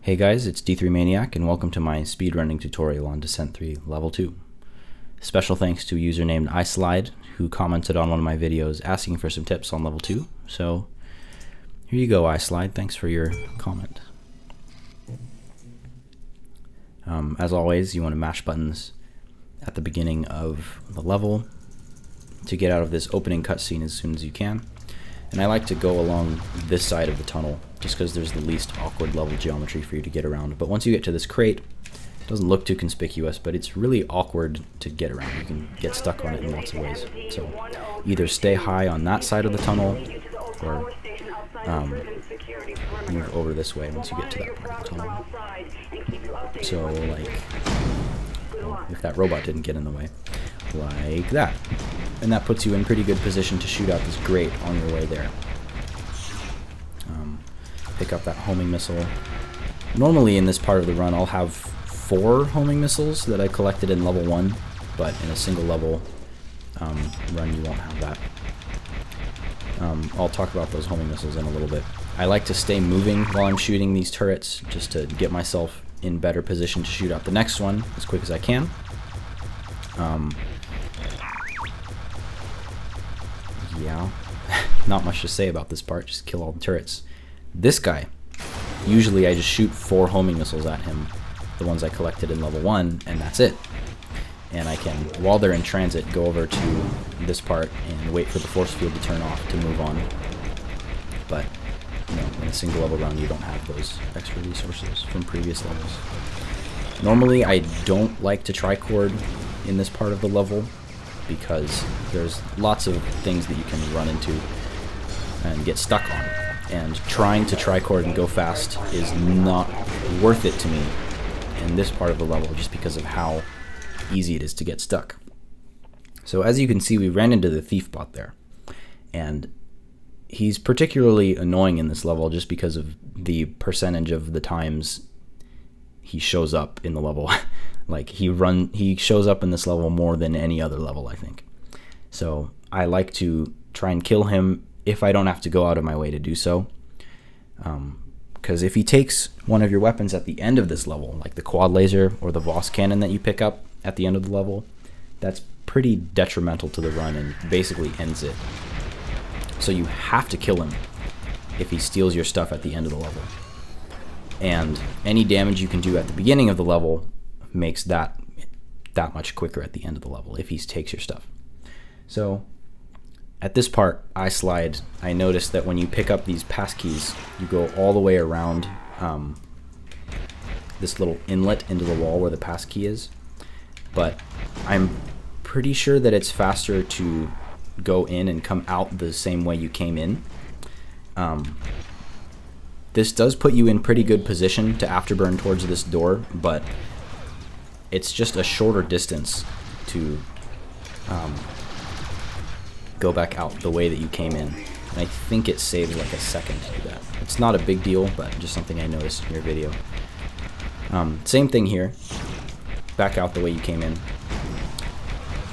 Hey guys, it's D3 Maniac and welcome to my speedrunning tutorial on Descent 3 Level 2. Special thanks to a user named iSlide who commented on one of my videos asking for some tips on Level 2. So here you go, iSlide. Thanks for your comment. As always, you want to mash buttons at the beginning of the level to get out of this opening cutscene as soon as you can. And I like to go along this side of the tunnel just because there's the least awkward level geometry for you to get around. But once you get to this crate, it doesn't look too conspicuous, but it's really awkward to get around. You can get stuck on it in lots of ways. So either stay high on that side of the tunnel or move over this way once you get to that part of the tunnel. So like, if that robot didn't get in the way, like that. And that puts you in pretty good position to shoot out this grate on your way there. Pick up that homing missile. Normally in this part of the run I'll have 4 homing missiles that I collected in level 1, but in a single level run you won't have that. I'll talk about those homing missiles in a little bit. I like to stay moving while I'm shooting these turrets just to get myself in better position to shoot out the next one as quick as I can. Yeah, not much to say about this part, just kill all the turrets. This guy, usually I just shoot 4 homing missiles at him, the ones I collected in level 1, and that's it. And I can, while they're in transit, go over to this part and wait for the force field to turn off to move on. But, you know, in a single level run you don't have those extra resources from previous levels. Normally I don't like to tricord in this part of the level, because there's lots of things that you can run into and get stuck on. And trying to tricord and go fast is not worth it to me in this part of the level just because of how easy it is to get stuck. So as you can see, we ran into the thief bot there. And he's particularly annoying in this level just because of the percentage of the times he shows up in the level. Like he shows up in this level more than any other level, I think. So I like to try and kill him if I don't have to go out of my way to do so. Because if he takes one of your weapons at the end of this level, like the quad laser or the Voss cannon that you pick up at the end of the level, that's pretty detrimental to the run and basically ends it. So you have to kill him if he steals your stuff at the end of the level. And any damage you can do at the beginning of the level makes that much quicker at the end of the level if he takes your stuff. So at this part, I noticed that when you pick up these passkeys, you go all the way around this little inlet into the wall where the passkey is. But I'm pretty sure that it's faster to go in and come out the same way you came in. This does put you in pretty good position to afterburn towards this door, but it's just a shorter distance to go back out the way that you came in. And I think it saves like a second to do that. It's not a big deal, but just something I noticed in your video. Same thing here. Back out the way you came in.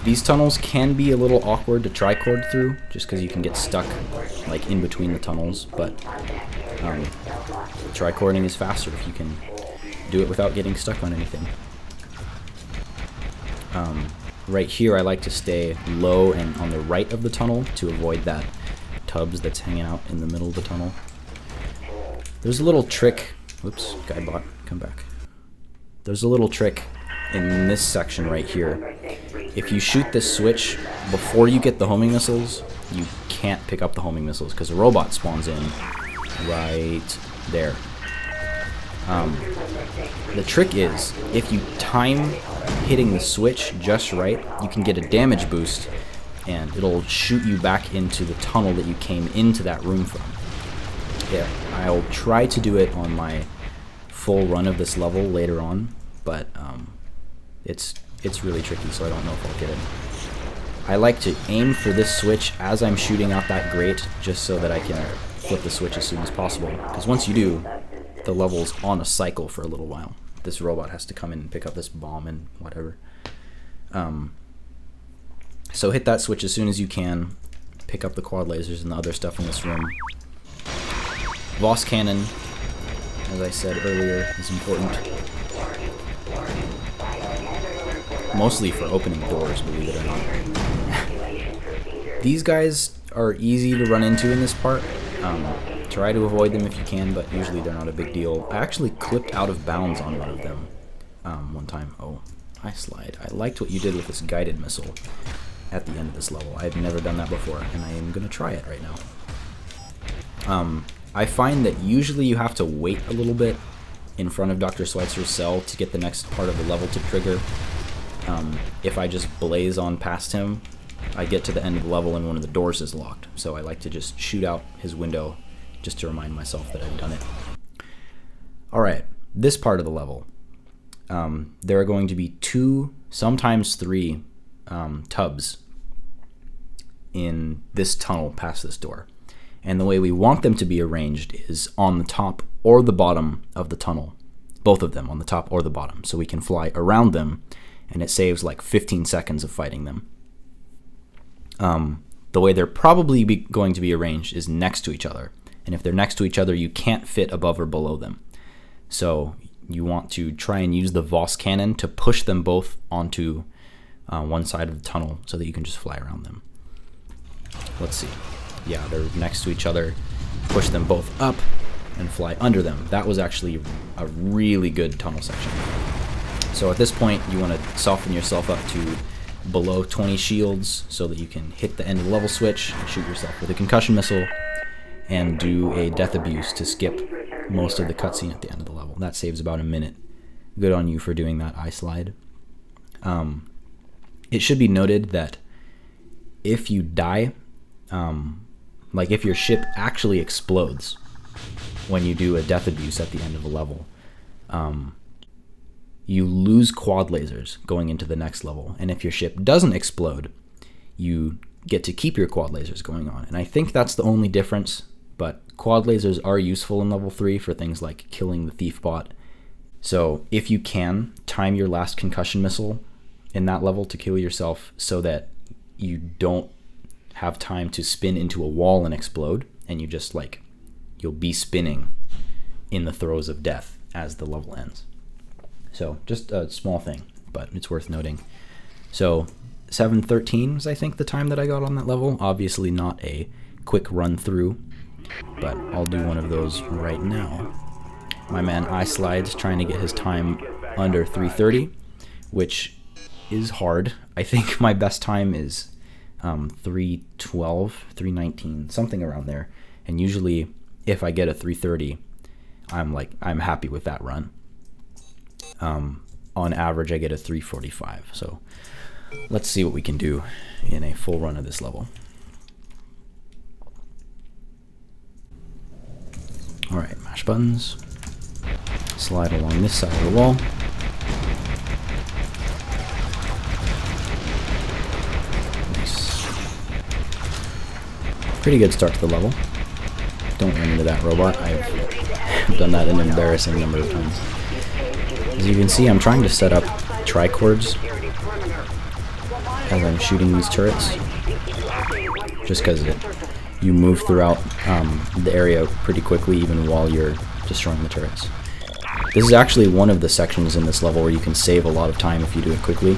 These tunnels can be a little awkward to tricord through, just because you can get stuck like in between the tunnels, but tricording is faster if you can do it without getting stuck on anything. Right here I like to stay low and on the right of the tunnel to avoid that tubs that's hanging out in the middle of the tunnel. There's a little trick, whoops, guy bot, come back. There's a little trick in this section right here. If you shoot this switch before you get the homing missiles, you can't pick up the homing missiles because a robot spawns in right there. The trick is, if you time hitting the switch just right, you can get a damage boost and it'll shoot you back into the tunnel that you came into that room from. Yeah, I'll try to do it on my full run of this level later on, but it's really tricky, so I don't know if I'll get it. I like to aim for this switch as I'm shooting out that grate just so that I can flip the switch as soon as possible, because once you do, the level's on a cycle for a little while. This robot has to come in and pick up this bomb and whatever. So hit that switch as soon as you can. Pick up the quad lasers and the other stuff in this room. Voss cannon as I said earlier, is important. Mostly for opening doors, believe it or not. These guys are easy to run into in this part. Try to avoid them if you can, but usually they're not a big deal. I actually clipped out of bounds on one of them one time. Oh, I slide. I liked what you did with this guided missile at the end of this level. I've never done that before, and I am going to try it right now. I find that usually you have to wait a little bit in front of Dr. Schweitzer's cell to get the next part of the level to trigger. If I just blaze on past him, I get to the end of the level and one of the doors is locked. So I like to just shoot out his window just to remind myself that I've done it. Alright, this part of the level. There are going to be 2, sometimes 3 tubs in this tunnel past this door. And the way we want them to be arranged is on the top or the bottom of the tunnel. Both of them, on the top or the bottom. So we can fly around them, and it saves like 15 seconds of fighting them. The way they're probably going to be arranged is next to each other. And if they're next to each other, you can't fit above or below them. So you want to try and use the Voss cannon to push them both onto one side of the tunnel so that you can just fly around them. Let's see. Yeah, they're next to each other. Push them both up and fly under them. That was actually a really good tunnel section. So at this point, you want to soften yourself up to below 20 shields so that you can hit the end of the level switch and shoot yourself with a concussion missile and do a death abuse to skip most of the cutscene at the end of the level. That saves about a minute. Good on you for doing that eye slide. It should be noted that if you die, like if your ship actually explodes when you do a death abuse at the end of a level, you lose quad lasers going into the next level. And if your ship doesn't explode, you get to keep your quad lasers going on. And I think that's the only difference, but quad lasers are useful in level 3 for things like killing the thief bot. So if you can, time your last concussion missile in that level to kill yourself so that you don't have time to spin into a wall and explode, and you just you'll be spinning in the throes of death as the level ends. So just a small thing, but it's worth noting. So 7:13 was, I think, the time that I got on that level. Obviously not a quick run through, but I'll do one of those right now. My man Eye Slides trying to get his time under 3:30, which is hard. I think my best time is 3:12, 3:19, something around there. And usually if I get a 3:30, I'm happy with that run. On average, I get a 3:45. So let's see what we can do in a full run of this level. All right, mash buttons. Slide along this side of the wall. Nice. Pretty good start to the level. Don't run into that robot. I've done that an embarrassing number of times. As you can see, I'm trying to set up tricords as I'm shooting these turrets, just because you move throughout the area pretty quickly even while you're destroying the turrets. This is actually one of the sections in this level where you can save a lot of time if you do it quickly,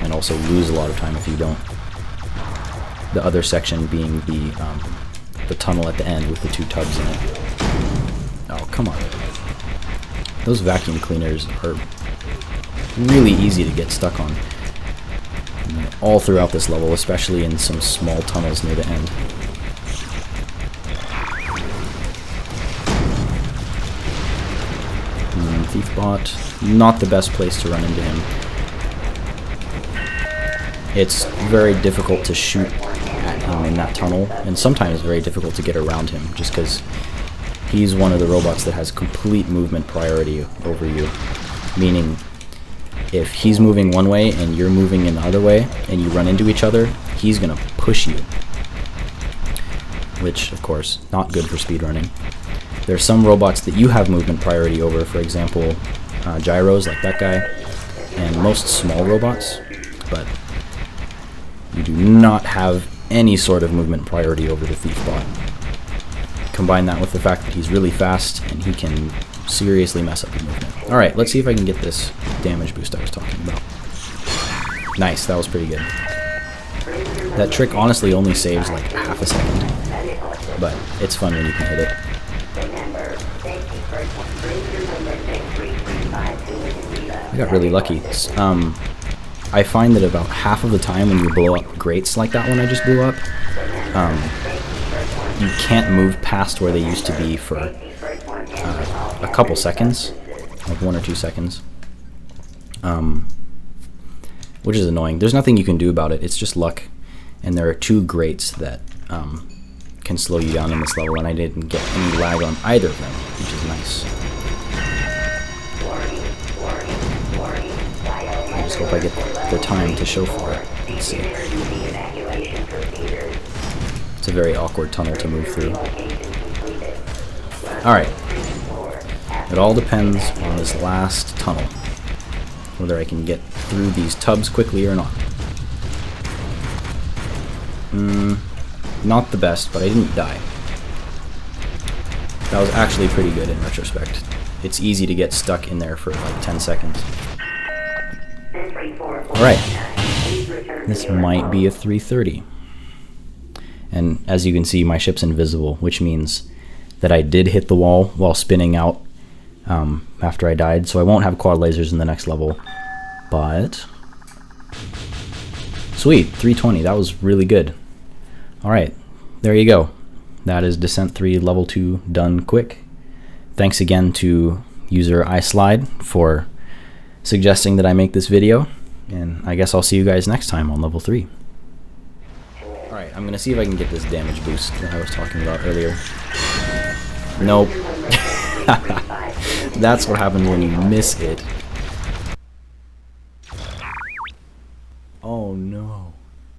and also lose a lot of time if you don't. The other section being the tunnel at the end with the 2 tubs in it. Oh, come on. Those vacuum cleaners are really easy to get stuck on. All throughout this level, especially in some small tunnels near the end. Thief bot, not the best place to run into him. It's very difficult to shoot at him in that tunnel, and sometimes very difficult to get around him, just because he's one of the robots that has complete movement priority over you. Meaning, if he's moving one way and you're moving in the other way, and you run into each other, he's going to push you. Which, of course, not good for speedrunning. There are some robots that you have movement priority over, for example, gyros like that guy, and most small robots, but you do not have any sort of movement priority over the thief bot. Combine that with the fact that he's really fast and he can seriously mess up your movement. Alright, let's see if I can get this damage boost I was talking about. Nice, that was pretty good. That trick honestly only saves like half a second, but it's fun when you can hit it. I got really lucky. I find that about half of the time when you blow up grates like that one I just blew up, you can't move past where they used to be for a couple seconds, like 1 or 2 seconds, which is annoying. There's nothing you can do about it. It's just luck, and there are 2 grates that can slow you down in this level, and I didn't get any lag on either of them, which is nice. I just hope I get the time to show for it. Let's see. It's a very awkward tunnel to move through. Alright. It all depends on this last tunnel, whether I can get through these tubs quickly or not. Not the best, but I didn't die. That was actually pretty good in retrospect. It's easy to get stuck in there for like 10 seconds. Alright, this might be a 330. And as you can see, my ship's invisible, which means that I did hit the wall while spinning out after I died, so I won't have quad lasers in the next level, but sweet, 320, that was really good. Alright, there you go. That is Descent 3 Level 2 done quick. Thanks again to user iSlide for suggesting that I make this video, and I guess I'll see you guys next time on Level 3. Alright, I'm gonna see if I can get this damage boost that I was talking about earlier. Nope. That's what happens when you miss it. Oh no.